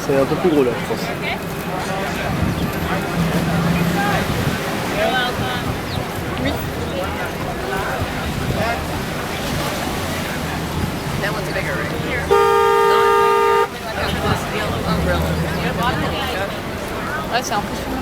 C'est un peu plus gros là, je pense. Oui. That one's bigger, right? Here. Ouais, c'est impressionnant.